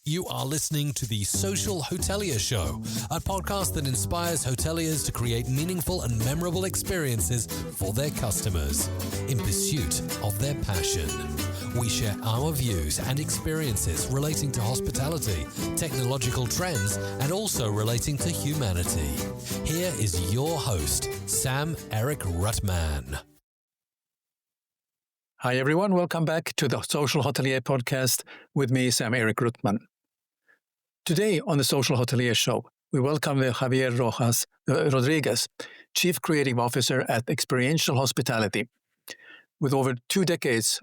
You are listening to the Social Hotelier Show, a podcast that inspires hoteliers to create meaningful and memorable experiences for their customers in pursuit of their passion. We share our views and experiences relating to hospitality, technological trends, and also relating to humanity. Here is your host, Sam-Erik Rutman. Hi everyone, welcome back to the Social Hotelier podcast with me, Sam-Erik Rutman. Today on the Social Hotelier Show, we welcome Javier Rodriguez, Chief Creative Officer at Experiential Hospitality. With over 2 decades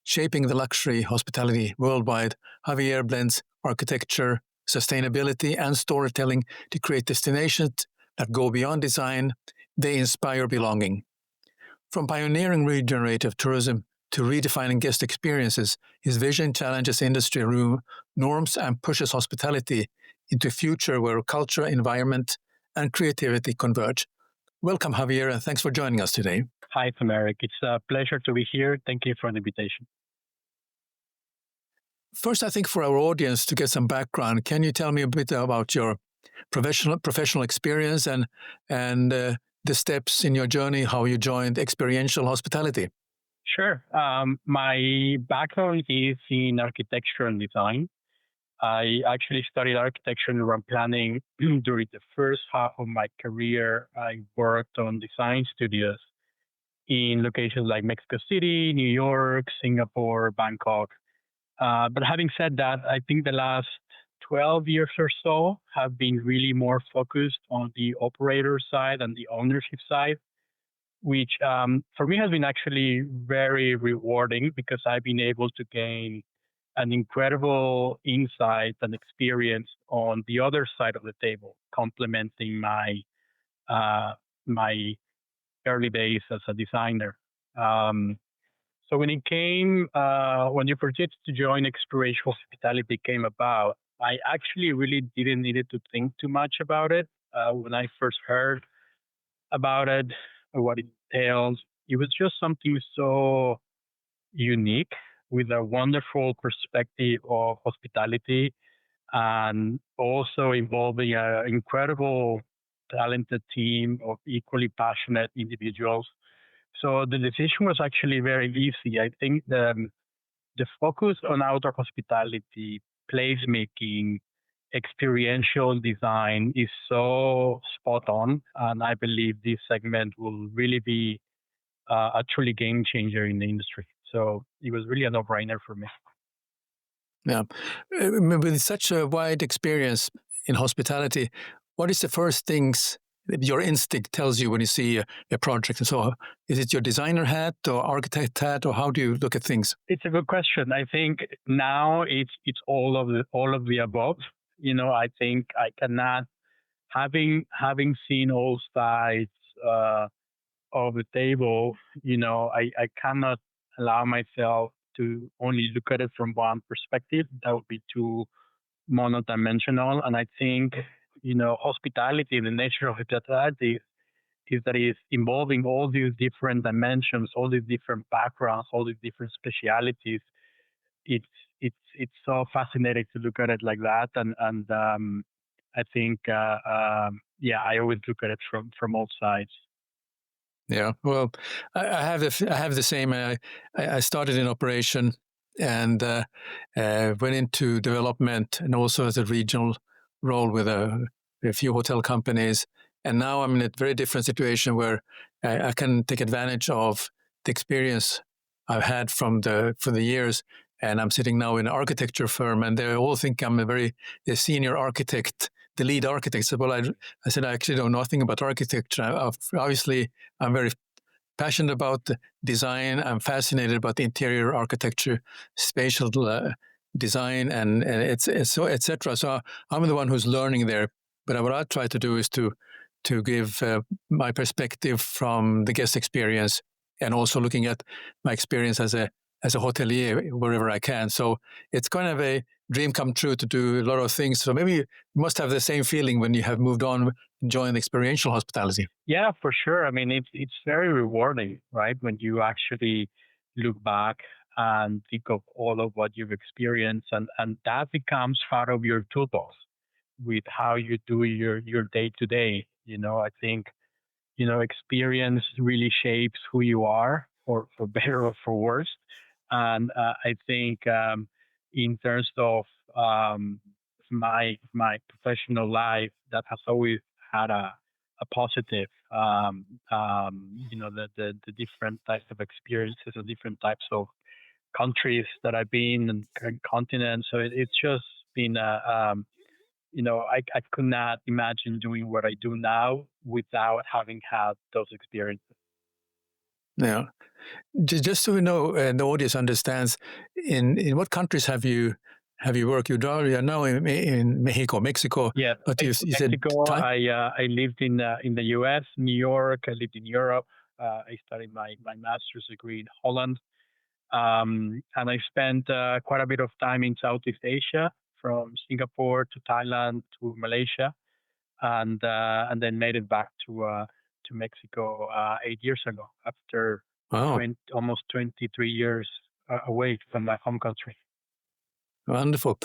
shaping the luxury hospitality worldwide, Javier blends architecture, sustainability, and storytelling to create destinations that go beyond design. They inspire belonging. From pioneering regenerative tourism to redefining guest experiences, his vision challenges industry norms and pushes hospitality into a future where culture, environment, and creativity converge. Welcome, Javier, and thanks for joining us today. Hi, Sam-Erik. It's a pleasure to be here. Thank you for the invitation. First, I think for our audience to get some background, can you tell me a bit about your professional experience and the steps in your journey, how you joined experiential hospitality? Sure. My background is in architecture and design. I actually studied architecture and urban planning during the first half of my career. I worked on design studios in locations like Mexico City, New York, Singapore, Bangkok. But having said that, I think the last 12 years or so have been really more focused on the operator side and the ownership side, which for me has been actually very rewarding because I've been able to gain an incredible insight and experience on the other side of the table, complementing my early days as a designer. So when the opportunity to join experiential hospitality came about, I actually really didn't need to think too much about it. When I first heard about it, or what it entails, it was just something so unique with a wonderful perspective of hospitality and also involving an incredible, talented team of equally passionate individuals. So the decision was actually very easy. I think the focus on outdoor hospitality, placemaking, experiential design is so spot on. And I believe this segment will really be a truly game changer in the industry. So it was really a no-brainer for me. Yeah. With such a wide experience in hospitality, what is the first things your instinct tells you when you see a project? And so is it your designer hat or architect hat, or how do you look at things? It's a good question. I think now it's all of the above. I think I cannot, having seen all sides of the table, I cannot allow myself to only look at it from one perspective. That would be too monodimensional. And I think, hospitality, the nature of hospitality is that it's involving all these different dimensions, all these different backgrounds, all these different specialities. It's so fascinating to look at it like that. And I think, I always look at it from all sides. Yeah, well, I have the same. I started in operation and went into development and also as a regional role with a few hotel companies. And now I'm in a very different situation where I can take advantage of the experience I've had for the years. And I'm sitting now in an architecture firm, and they all think I'm a senior architect, the lead architect. So, well, I said, I actually know nothing about architecture. Obviously, I'm very passionate about the design. I'm fascinated about the interior architecture, spatial design, and et cetera. So I'm the one who's learning there. But what I try to do is to give my perspective from the guest experience, and also looking at my experience as a hotelier wherever I can. So it's kind of a dream come true to do a lot of things. So maybe you must have the same feeling when you have moved on and joined experiential hospitality. Yeah, for sure. I mean, it's very rewarding, right? When you actually look back and think of all of what you've experienced, and that becomes part of your toolbox with how you do your day to day. I think experience really shapes who you are, for better or for worse. And I think in terms of my professional life, that has always had a positive. The different types of experiences, the different types of countries that I've been and continents. So it's just been I could not imagine doing what I do now without having had those experiences. Yeah. Just so we know, the audience understands, in what countries have you worked? You are now in Mexico. Yeah, But you said Mexico. I lived in the U.S., New York. I lived in Europe. I studied my master's degree in Holland, and I spent quite a bit of time in Southeast Asia, from Singapore to Thailand to Malaysia, and then made it back to Mexico 8 years ago, after wow, almost 23 years away from my home country. Wonderful.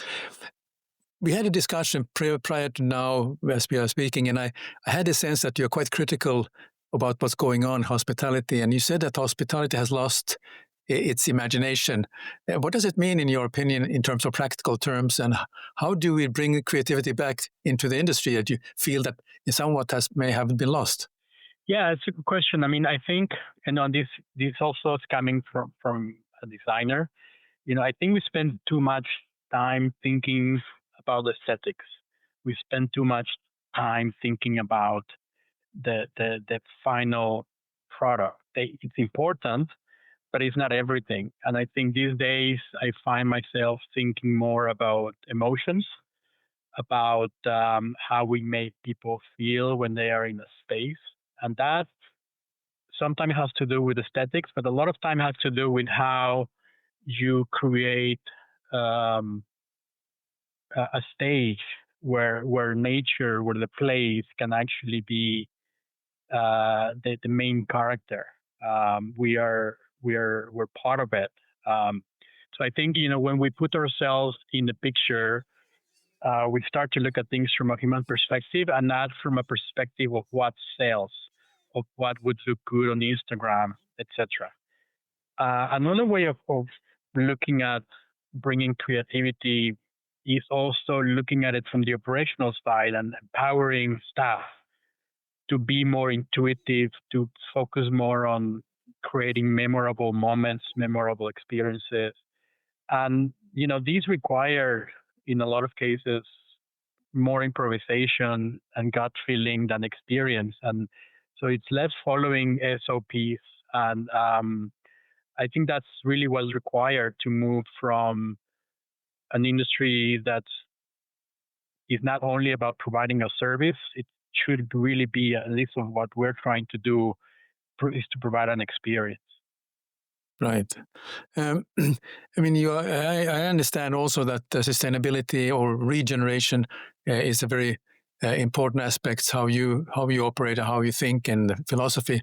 We had a discussion prior to now as we are speaking, and I had a sense that you're quite critical about what's going on in hospitality, and you said that hospitality has lost its imagination. What does it mean, in your opinion, in terms of practical terms, and how do we bring creativity back into the industry that you feel that somewhat may have been lost? Yeah, it's a good question. I mean, I think, this also is coming from a designer. I think we spend too much time thinking about aesthetics. We spend too much time thinking about the final product. It's important, but it's not everything. And I think these days I find myself thinking more about emotions, about how we make people feel when they are in a space. And that sometimes has to do with aesthetics, but a lot of time has to do with how you create a stage where nature, where the place can actually be the main character. We're part of it. So I think when we put ourselves in the picture, we start to look at things from a human perspective, and not from a perspective of what sells, of what would look good on Instagram, etc. Another way of looking at bringing creativity is also looking at it from the operational side and empowering staff to be more intuitive, to focus more on creating memorable moments, memorable experiences. And, these require, in a lot of cases, more improvisation and gut feeling than experience. And so it's less following SOPs. And I think that's really what's required to move from an industry that is not only about providing a service. It should really be, at least of what we're trying to do, is to provide an experience. Right. I mean, I understand also that sustainability or regeneration is a very important aspect. How you operate, how you think, and philosophy,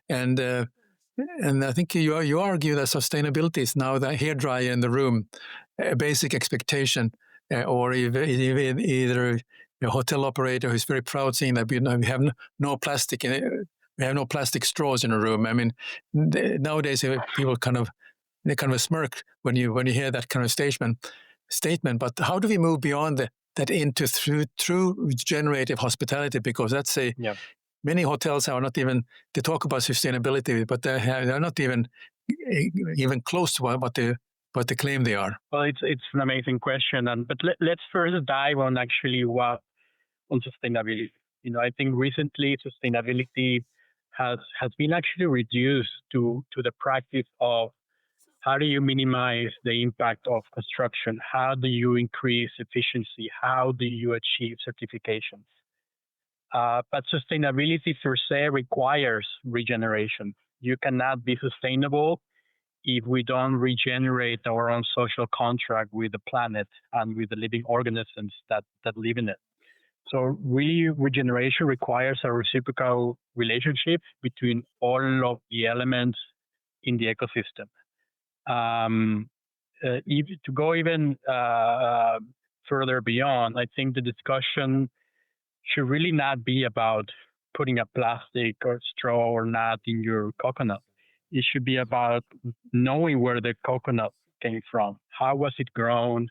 and I think you argue that sustainability is now the hairdryer in the room, a basic expectation, or either a hotel operator who's very proud saying that we have no plastic in it. We have no plastic straws in a room. I mean, nowadays people kind of smirk when you hear that kind of statement. But how do we move beyond that into true regenerative hospitality? Because that's many hotels are not even, they talk about sustainability, but they're not even close to what they claim they are. Well, it's an amazing question, but let's first dive on actually on sustainability. I think recently sustainability has been actually reduced to the practice of how do you minimize the impact of construction? How do you increase efficiency? How do you achieve certifications? But sustainability per se requires regeneration. You cannot be sustainable if we don't regenerate our own social contract with the planet and with the living organisms that live in it. So really, regeneration requires a reciprocal relationship between all of the elements in the ecosystem. To go even further beyond, I think the discussion should really not be about putting a plastic or straw or nut in your coconut. It should be about knowing where the coconut came from. How was it grown?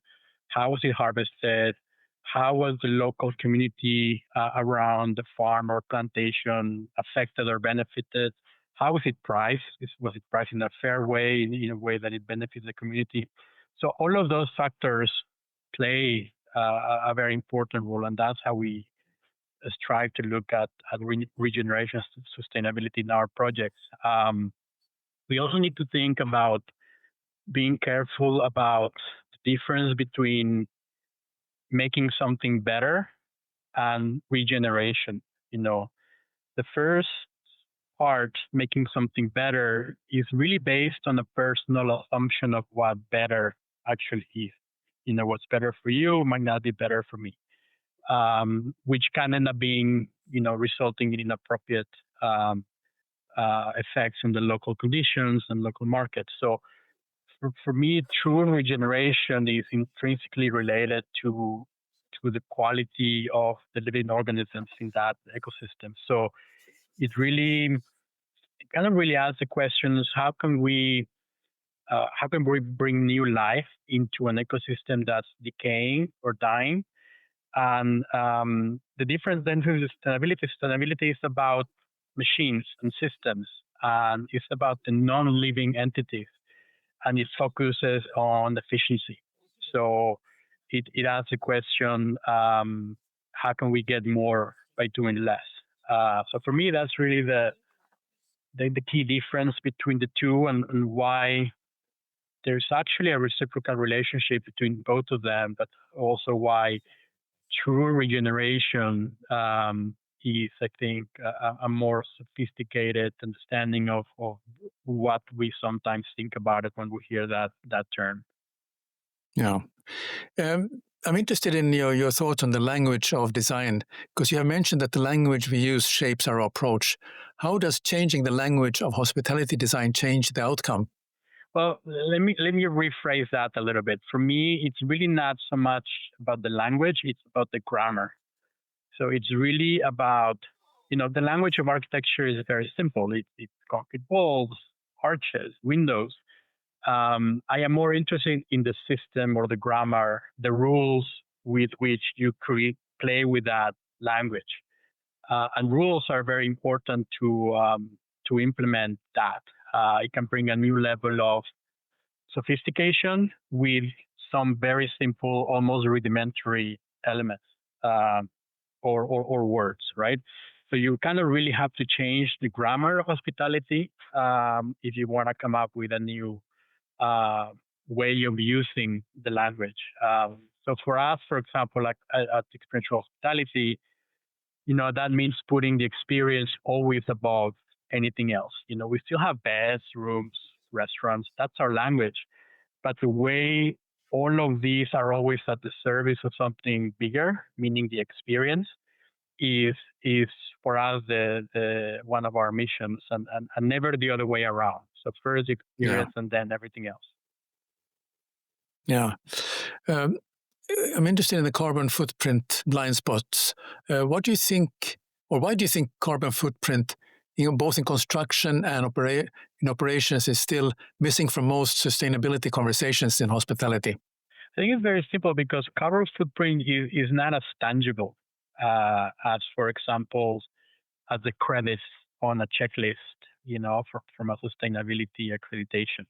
How was it harvested? How was the local community around the farm or plantation affected or benefited? How was it priced? Was it priced in a fair way, in a way that it benefits the community? So all of those factors play a very important role, and that's how we strive to look at regeneration sustainability in our projects. We also need to think about being careful about the difference between making something better and regeneration. The first part, making something better, is really based on a personal assumption of what better actually is. What's better for you might not be better for me. Which can end up being, resulting in inappropriate effects on the local conditions and local markets. So for me, true regeneration is intrinsically related to the quality of the living organisms in that ecosystem. So it kind of really asks the questions: how can we bring new life into an ecosystem that's decaying or dying? And the difference then to sustainability is about machines and systems, and it's about the non-living entities, and it focuses on efficiency. So it asks the question, how can we get more by doing less? So for me, that's really the key difference between the two, and why there's actually a reciprocal relationship between both of them, but also why true regeneration is, I think, a more sophisticated understanding of what we sometimes think about it when we hear that term. Yeah. I'm interested in your thoughts on the language of design, because you have mentioned that the language we use shapes our approach. How does changing the language of hospitality design change the outcome? Well, let me rephrase that a little bit. For me, it's really not so much about the language; it's about the grammar. So it's really about, the language of architecture is very simple. It's concrete walls, arches, windows. I am more interested in the system or the grammar, the rules with which you play with that language. And rules are very important to implement that. It can bring a new level of sophistication with some very simple, almost rudimentary elements or words, right? So you kind of really have to change the grammar of hospitality if you want to come up with a new way of using the language. So for us, for example, like at experiential hospitality, that means putting the experience always above anything else. We still have beds, rooms, restaurants. That's our language. But the way all of these are always at the service of something bigger, meaning the experience, is for us the one of our missions, and never the other way around. So first the experience, and then everything else. Yeah. I'm interested in the carbon footprint blind spots. What do you think, or why do you think carbon footprint, both in construction and in operations, is still missing from most sustainability conversations in hospitality? I think it's very simple, because carbon footprint is not as tangible as, for example, as the credits on a checklist, from a sustainability accreditation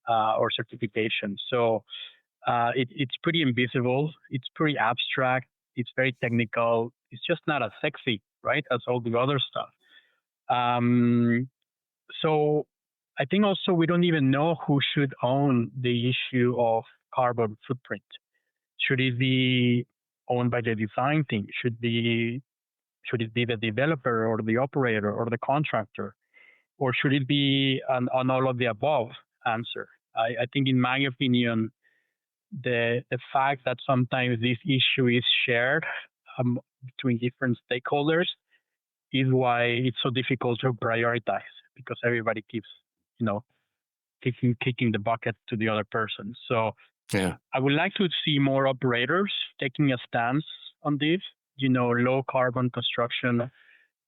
or certification. So it's pretty invisible. It's pretty abstract. It's very technical. It's just not as sexy, right, as all the other stuff. So I think also we don't even know who should own the issue of carbon footprint. Should it be owned by the design team? Should it be the developer or the operator or the contractor? Or should it be an all of the above answer? I think, in my opinion, the fact that sometimes this issue is shared between different stakeholders is why it's so difficult to prioritize, because everybody keeps, kicking the bucket to the other person. So Yeah. I would like to see more operators taking a stance on this. Low carbon construction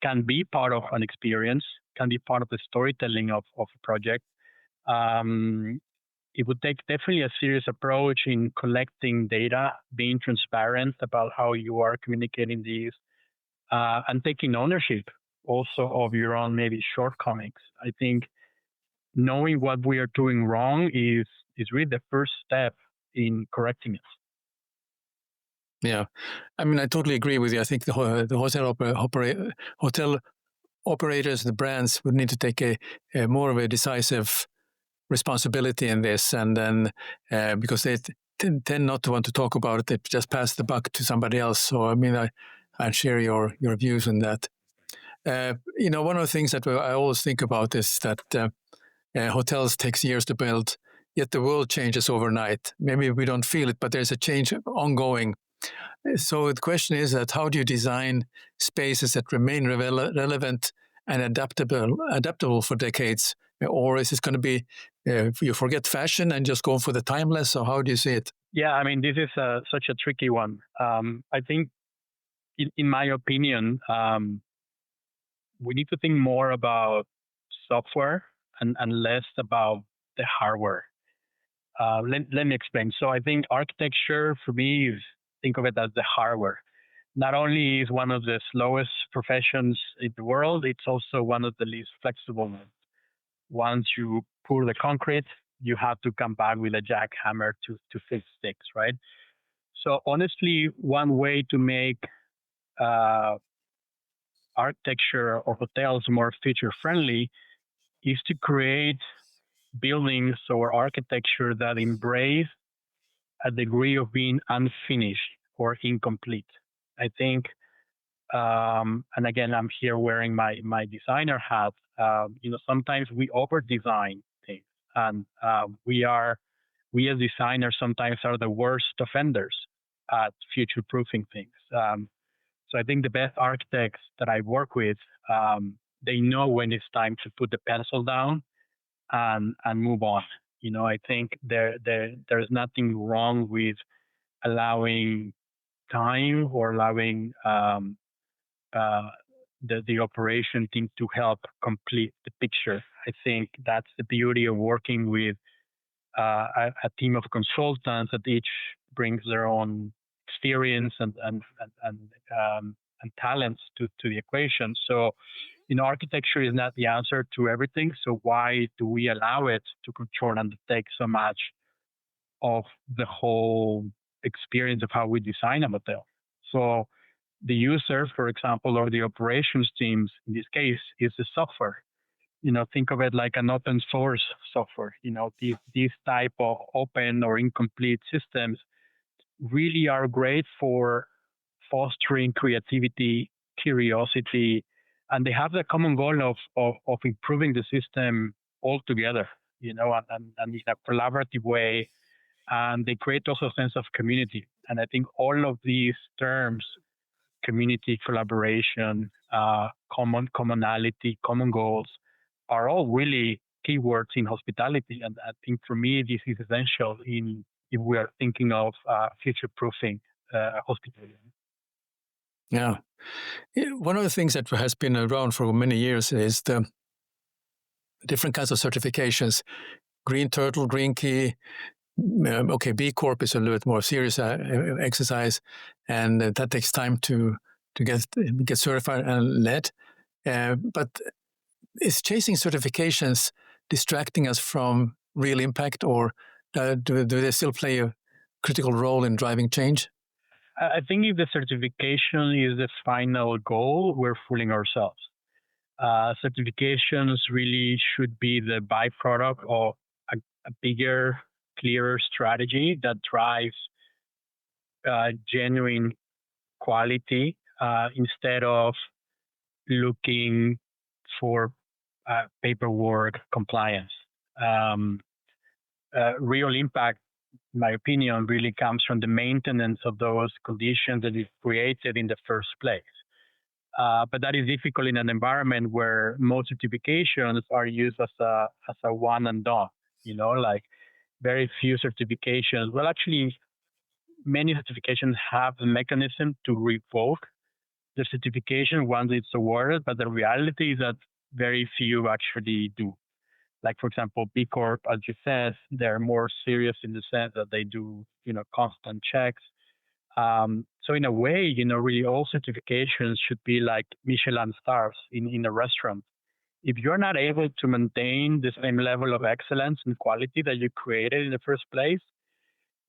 can be part of an experience, can be part of the storytelling of a project. It would take definitely a serious approach in collecting data, being transparent about how you are communicating these, and taking ownership also of your own maybe shortcomings. I think knowing what we are doing wrong is really the first step in correcting it. Yeah, I mean, I totally agree with you. I think the hotel operators, the brands, would need to take a more of a decisive responsibility in this, and then because they tend not to want to talk about it, they just pass the buck to somebody else. So I mean, I share your views on that. One of the things that I always think about is that hotels takes years to build, yet the world changes overnight. Maybe we don't feel it, but there's a change ongoing. So the question is that how do you design spaces that remain relevant and adaptable for decades? Or is it going to be you forget fashion and just go for the timeless? Or how do you see it? Yeah, I mean, this is such a tricky one. I think, in my opinion, we need to think more about software and less about the hardware. Let me explain. So I think architecture for me is, think of it as the hardware. Not only is one of the slowest professions in the world, it's also one of the least flexible ones. Once you pour the concrete, you have to come back with a jackhammer to fix sticks, right? So honestly, one way to make architecture or hotels more feature friendly is to create buildings or architecture that embrace a degree of being unfinished or incomplete. I think, and again, I'm here wearing my designer hat. Sometimes we over design things, and we as designers sometimes are the worst offenders at future proofing things. So I think the best architects that I work with, they know when it's time to put the pencil down and move on. I think there's nothing wrong with allowing time or allowing the operation team to help complete the picture. I think that's the beauty of working with a team of consultants that each brings their own experience and talents to the equation. So, architecture is not the answer to everything. So why do we allow it to control and take so much of the whole experience of how we design a hotel? So the user, for example, or the operations teams, in this case, is the software. Think of it like an open source software. These type of open or incomplete systems really are great for fostering creativity, curiosity, and they have the common goal of improving the system altogether, and in a collaborative way. And they create also a sense of community. And I think all of these terms, community, collaboration, commonality, common goals, are all really keywords in hospitality. And I think for me, this is essential if we are thinking of future-proofing hospitality. Yeah. One of the things that has been around for many years is the different kinds of certifications. Green Turtle, Green Key. Okay, B Corp is a little bit more serious exercise, and that takes time to get certified and led. But is chasing certifications distracting us from real impact, or do they still play a critical role in driving change? I think if the certification is the final goal, we're fooling ourselves. Certifications really should be the byproduct of a bigger, clearer strategy that drives genuine quality instead of looking for paperwork compliance. Real impact, in my opinion, really comes from the maintenance of those conditions that is created in the first place. But that is difficult in an environment where most certifications are used as a one and done. like very few certifications. Well, actually, many certifications have a mechanism to revoke the certification once it's awarded, but the reality is that very few actually do. Like, for example, B Corp, as you said, they're more serious in the sense that they do, constant checks. So in a way, really all certifications should be like Michelin stars in a restaurant. If you're not able to maintain the same level of excellence and quality that you created in the first place,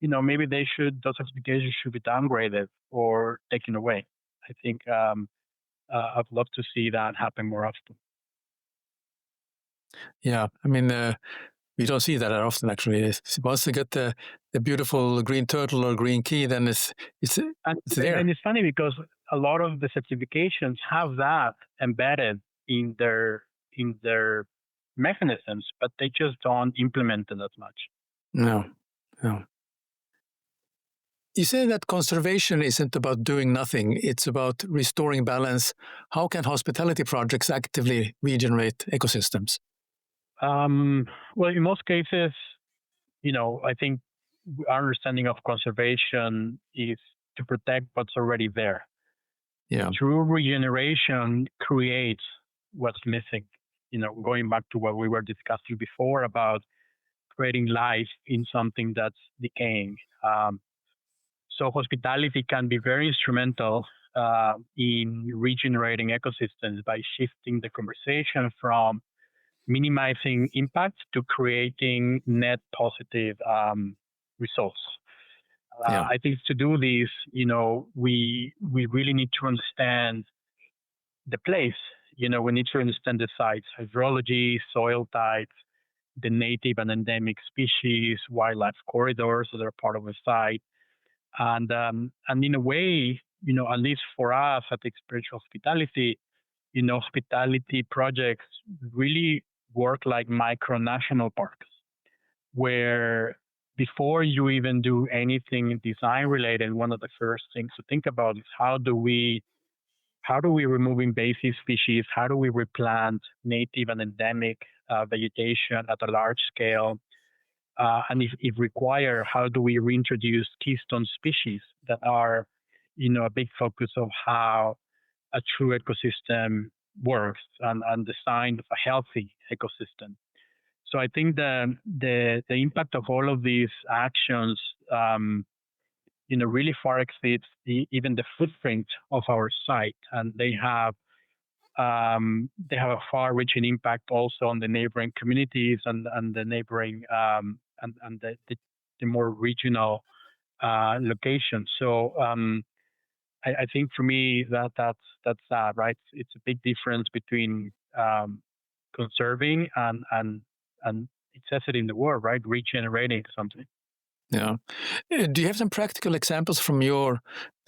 maybe those certifications should be downgraded or taken away. I think I'd love to see that happen more often. Yeah, I mean, we don't see that often, actually. Once you get the beautiful green turtle or green key, then it's there. And it's funny because a lot of the certifications have that embedded in their mechanisms, but they just don't implement it as much. No. You say that conservation isn't about doing nothing, it's about restoring balance. How can hospitality projects actively regenerate ecosystems? Well, in most cases, I think our understanding of conservation is to protect what's already there. Yeah. True regeneration creates what's missing. Going back to what we were discussing before about creating life in something that's decaying. So hospitality can be very instrumental in regenerating ecosystems by shifting the conversation from minimizing impact to creating net positive results. I think to do this, we really need to understand the place. We need to understand the sites, hydrology, soil types, the native and endemic species, wildlife corridors that are part of the site. And in a way, at least for us at Experiential Hospitality, hospitality projects really work like micro national parks, where before you even do anything design related, one of the first things to think about is how do we remove invasive species? How do we replant native and endemic vegetation at a large scale? And if required, how do we reintroduce keystone species that are, a big focus of how a true ecosystem works and design of a healthy ecosystem. So I think the impact of all of these actions, really far exceeds even the footprint of our site, and they have a far-reaching impact also on the neighboring communities and the neighboring and the more regional locations. So I think for me that's right. It's a big difference between conserving and it says it in the word, right? Regenerating something. Yeah. Do you have some practical examples from the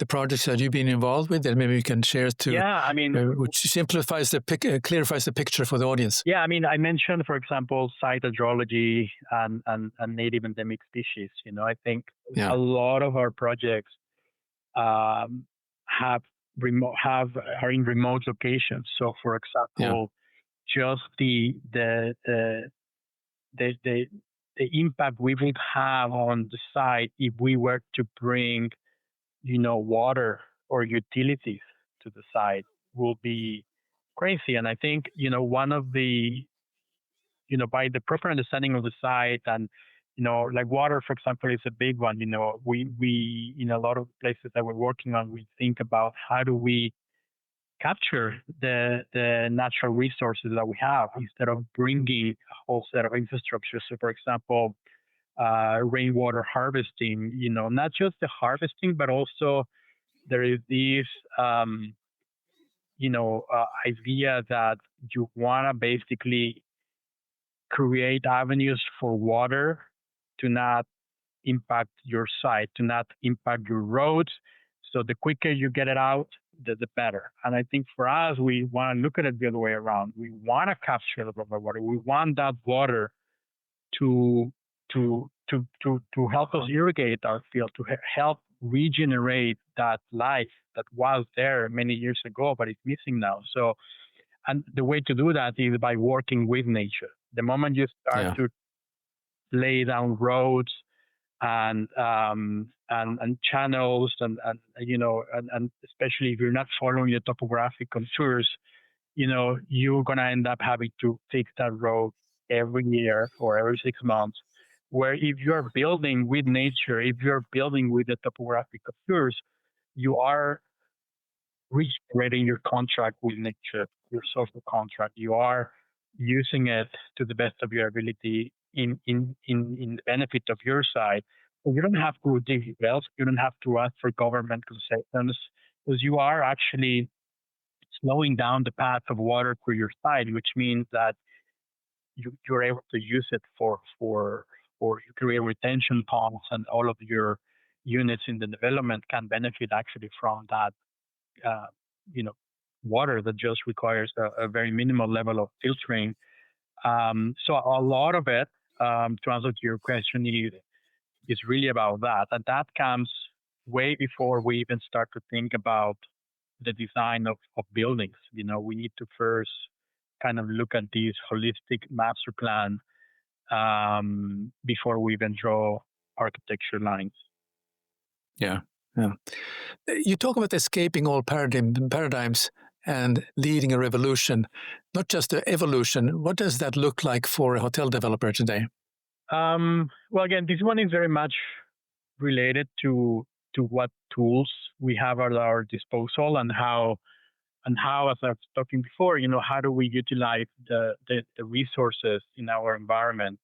projects that you've been involved with that maybe you can share to? Yeah, I mean, which simplifies clarifies the picture for the audience. Yeah, I mean, I mentioned, for example, site hydrology and native endemic species. I think a lot of our projects are in remote locations. So, for example, just the impact we would have on the site if we were to bring, water or utilities to the site will be crazy. And I think, one of the, by the proper understanding of the site and, like water, for example, is a big one. We in a lot of places that we're working on, we think about how do we capture the natural resources that we have instead of bringing a whole set of infrastructure. So, for example, rainwater harvesting, not just the harvesting, but also there is this, idea that you want to basically create avenues for water to not impact your site, to not impact your roads. So the quicker you get it out, the better. And I think for us, we want to look at it the other way around. We want to capture the water. We want that water to help us irrigate our field, to help regenerate that life that was there many years ago, but it's missing now. So, and the way to do that is by working with nature. The moment you start to lay down roads and channels and especially if you're not following the topographic contours, you're gonna end up having to fix that road every year or every 6 months. Where if you're building with nature, if you're building with the topographic contours, you are regenerating your contract with nature, your social contract. You are using it to the best of your ability in the benefit of your side. So you don't have to dig wells, you don't have to ask for government concessions, because you are actually slowing down the path of water to your side, which means that you're able to use it for you create retention ponds, and all of your units in the development can benefit actually from that uh, you know, water that just requires a very minimal level of filtering. So a lot of it, to answer to your question, is really about that, and that comes way before we even start to think about the design of buildings. We need to first kind of look at this holistic master plan before we even draw architecture lines. Yeah, yeah. You talk about escaping all paradigms and leading a revolution, not just an evolution. What does that look like for a hotel developer today? Well, again, this one is very much related to what tools we have at our disposal, and how, as I was talking before, how do we utilize the resources in our environment?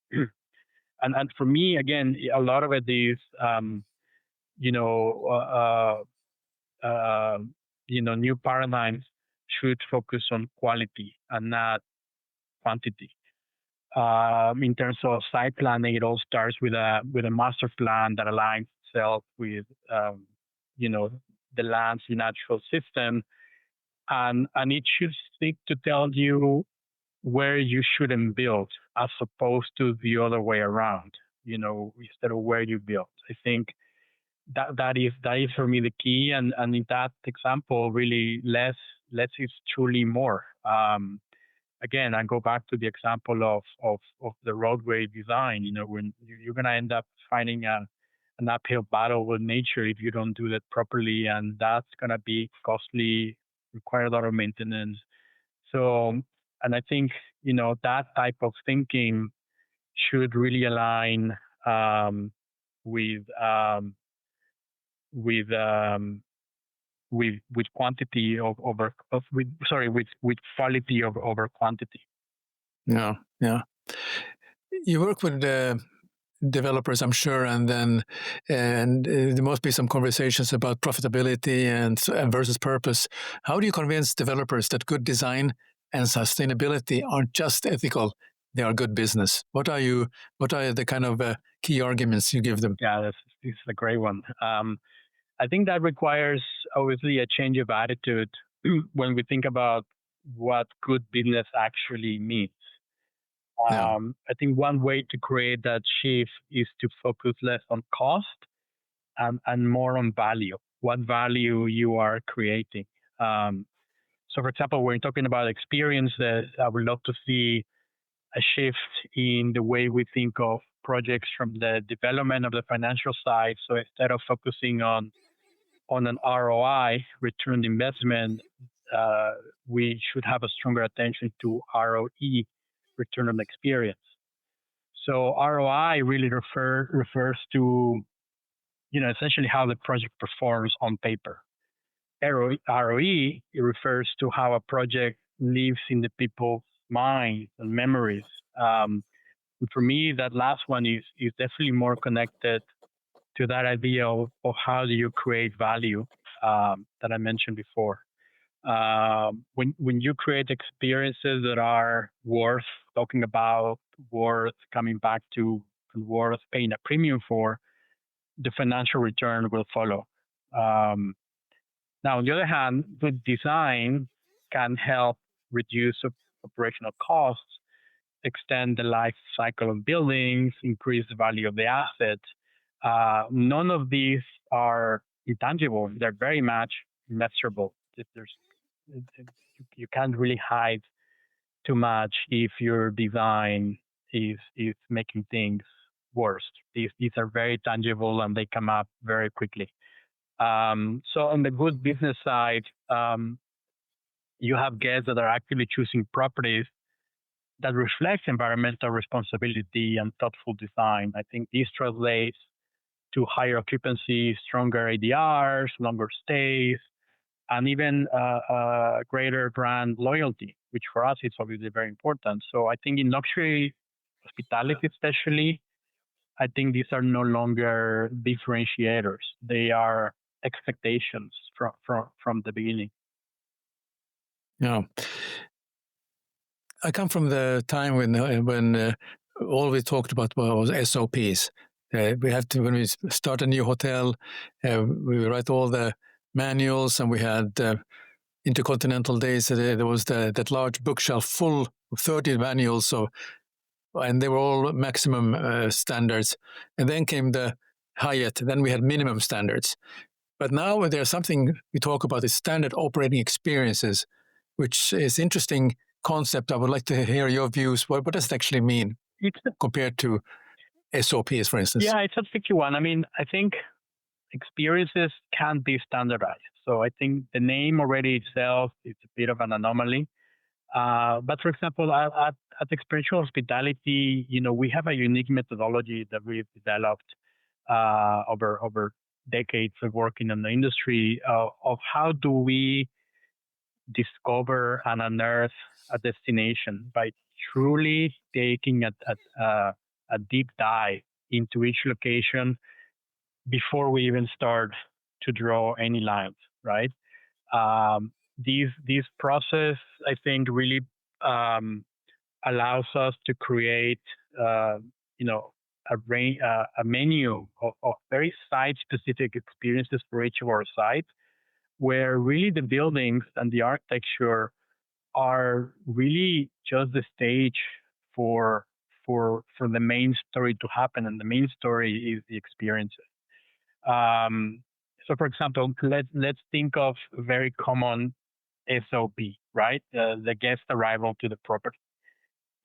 and for me, again, a lot of it is you know new paradigms should focus on quality and not quantity. In terms of site planning, it all starts with a master plan that aligns itself with the land's natural system, and it should seek to tell you where you shouldn't build, as opposed to the other way around. Instead of where you build. I think that is for me the key, and in that example, really less is truly more. Again, I go back to the example of the roadway design. When you're going to end up finding an uphill battle with nature if you don't do that properly, and that's going to be costly, require a lot of maintenance. So, and I think that type of thinking should really align with with quantity over with quality over quantity. Yeah, yeah. You work with developers, I'm sure, and there must be some conversations about profitability and versus purpose. How do you convince developers that good design and sustainability aren't just ethical; they are good business? What are the kind of key arguments you give them? Yeah, this is a great one. I think that requires obviously a change of attitude when we think about what good business actually means. Yeah. I think one way to create that shift is to focus less on cost and more on value. What value you are creating. So, for example, when we're talking about experiences, I would love to see a shift in the way we think of projects from the development of the financial side. So instead of focusing on an ROI, return on investment, we should have a stronger attention to ROE, return on experience. So ROI really refers to essentially how the project performs on paper. ROE, it refers to how a project lives in the people's minds and memories. For me, that last one is definitely more connected to that idea of how do you create value that I mentioned before. When you create experiences that are worth talking about, worth coming back to, and worth paying a premium for, the financial return will follow. Now, on the other hand, good design can help reduce operational costs, extend the life cycle of buildings, increase the value of the asset. None of these are intangible. They're very much measurable. You can't really hide too much if your design is making things worst. These are very tangible and they come up very quickly. So on the good business side, you have guests that are actually choosing properties that reflect environmental responsibility and thoughtful design. I think this translates to higher occupancy, stronger ADRs, longer stays, and even greater brand loyalty, which for us is obviously very important. So I think in luxury hospitality, especially, I think these are no longer differentiators. They are expectations from the beginning. Yeah. I come from the time when all we talked about was SOPs. We have to, when we start a new hotel, we write all the manuals, and we had Intercontinental days. There was that large bookshelf full of 30 manuals, and they were all maximum standards. And then came the Hyatt. Then we had minimum standards. But now there's something we talk about is standard operating experiences, which is interesting concept. I would like to hear your views. What does it actually mean compared to SOPs, for instance? Yeah, it's a tricky one. I mean, I think experiences can't be standardized. So I think the name already itself is a bit of an anomaly. But for example, at experiential hospitality, we have a unique methodology that we've developed over decades of working in the industry of how do we discover and unearth a destination by truly taking a deep dive into each location before we even start to draw any lines, right? These process, I think, really allows us to create, a menu of very site-specific experiences for each of our sites, where really the buildings and the architecture are really just the stage for the main story to happen, and the main story is the experiences. So, for example, let's think of a very common SOP, right? The guest arrival to the property.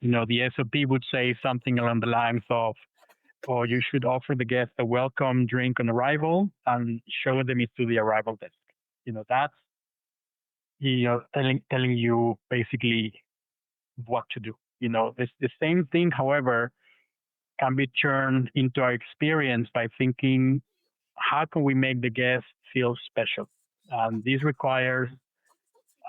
The SOP would say something along the lines of, or you should offer the guest a welcome drink on arrival and show them it to the arrival desk. That's telling you basically what to do. It's the same thing, however, can be turned into our experience by thinking, how can we make the guest feel special? This requires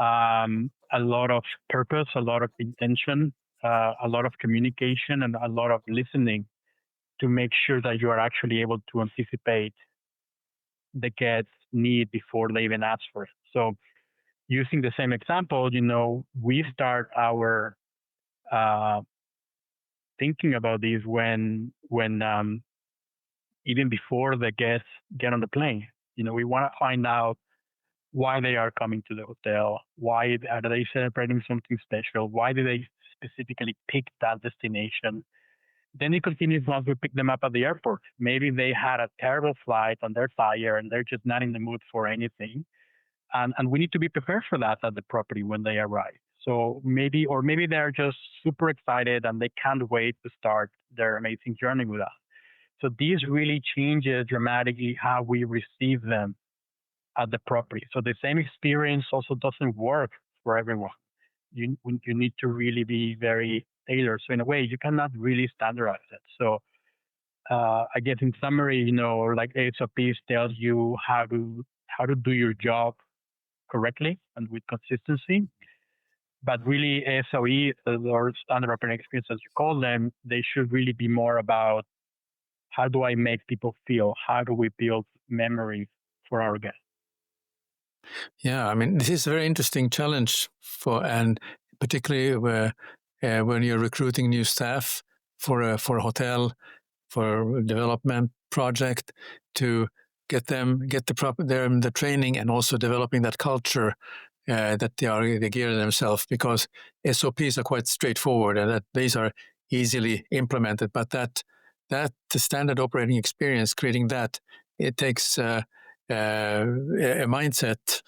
a lot of purpose, a lot of intention, a lot of communication, and a lot of listening to make sure that you are actually able to anticipate the guest's need before they even ask for it. So using the same example, we start our thinking about this when even before the guests get on the plane. We want to find out why they are coming to the hotel. Why are they celebrating something special? Why do they specifically pick that destination? Then it continues once we pick them up at the airport. Maybe they had a terrible flight and they're tired and they're just not in the mood for anything. And we need to be prepared for that at the property when they arrive. So maybe they're just super excited and they can't wait to start their amazing journey with us. So this really changes dramatically how we receive them at the property. So the same experience also doesn't work for everyone. You need to really be very tailored. So in a way, you cannot really standardize it. So I guess in summary, like SOPs tells you how to do your job correctly and with consistency. But really, SOEs, or standard operating experience, as you call them, they should really be more about how do I make people feel? How do we build memories for our guests? Yeah, I mean, this is a very interesting challenge and particularly when you're recruiting new staff for a hotel, for a development project, to get the training and also developing that culture that they gear themselves, because SOPs are quite straightforward and that these are easily implemented. But that the standard operating experience, creating that, it takes a mindset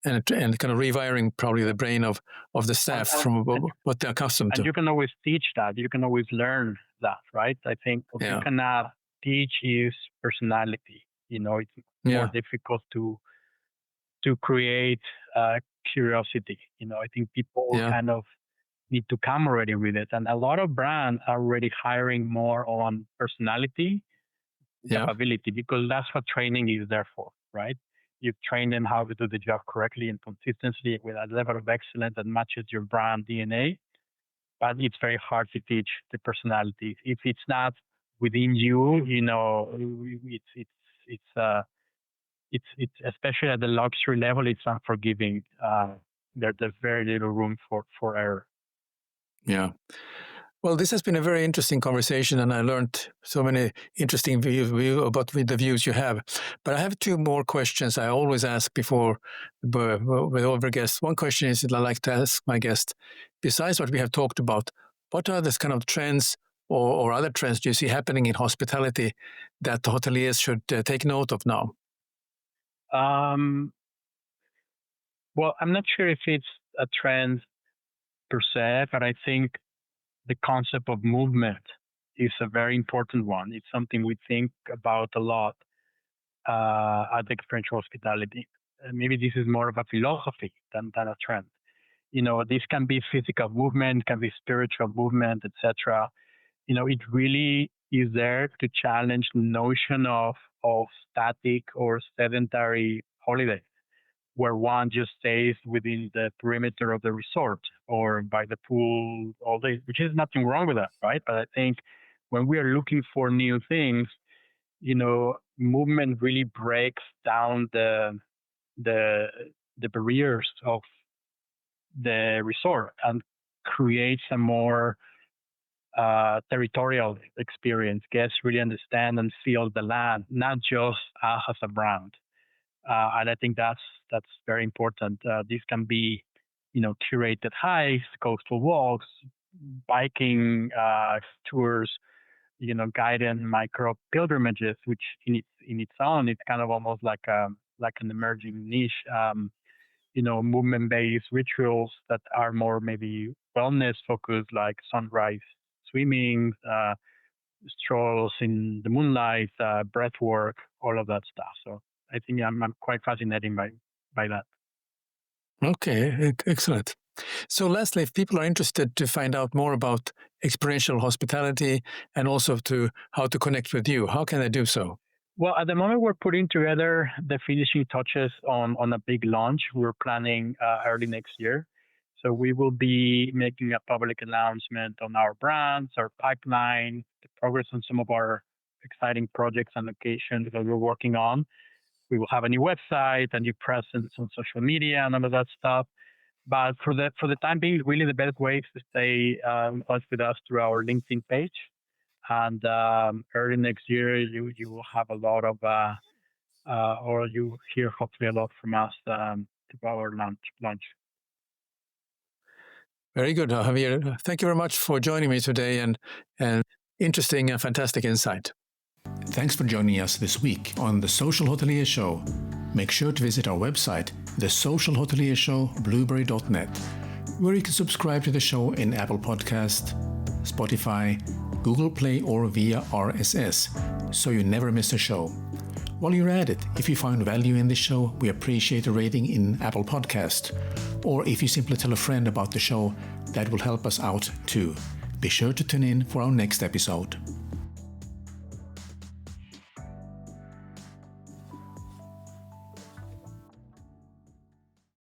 and kind of rewiring probably the brain of the staff from what they're accustomed to. And you can always teach that. You can always learn that, right? I think what you cannot teach is personality. You know, it's more difficult to create curiosity. You know, I think people kind of need to come already with it. And a lot of brands are already hiring more on personality capability, because that's what training is there for, right? You train them how to do the job correctly and consistently with a level of excellence that matches your brand DNA. But it's very hard to teach the personality. If it's not within you, you know, it's especially at the luxury level, it's unforgiving. There's very little room for error. Yeah. Well, this has been a very interesting conversation, and I learned so many interesting views about the views you have. But I have two more questions I always ask before with all our guests. One question is that I like to ask my guest, besides what we have talked about, what are the kind of trends or other trends do you see happening in hospitality that the hoteliers should take note of now? Well, I'm not sure if it's a trend per se, but I think the concept of movement is a very important one. It's something we think about a lot at experiential hospitality. Maybe this is more of a philosophy than a trend. You know, this can be physical movement, can be spiritual movement, etc. You know, it really is there to challenge the notion of static or sedentary holiday, where one just stays within the perimeter of the resort or by the pool all day, which is nothing wrong with that, right? But I think when we are looking for new things, you know, movement really breaks down the barriers of the resort and creates a more territorial experience. Guests really understand and feel the land, not just us as a brand. And I think that's very important. This can be, you know, curated hikes, coastal walks, biking tours, you know, guided micro pilgrimages, which in its own, it's kind of almost like an emerging niche. You know, movement-based rituals that are more maybe wellness focused, like sunrise swimming, strolls in the moonlight, breath work, all of that stuff. So I think I'm quite fascinated by that. Okay, excellent. So lastly, if people are interested to find out more about experiential hospitality and also to how to connect with you, how can they do so? Well, at the moment, we're putting together the finishing touches on a big launch. We're planning early next year. So we will be making a public announcement on our brands, our pipeline, the progress on some of our exciting projects and locations that we're working on. We will have a new website, a new presence on social media, and all of that stuff. But for the time being, really the best way is to stay in touch with us through our LinkedIn page. And early next year, you will have a lot of, or you hear hopefully a lot from us to our launch. Very good, Javier. Thank you very much for joining me today and interesting and fantastic insight. Thanks for joining us this week on The Social Hotelier Show. Make sure to visit our website, The Social Hotelier Show, blueberry.net, where you can subscribe to the show in Apple Podcast, Spotify, Google Play, or via RSS, so you never miss a show. While you're at it, if you found value in this show, we appreciate a rating in Apple Podcast. Or if you simply tell a friend about the show, that will help us out too. Be sure to tune in for our next episode.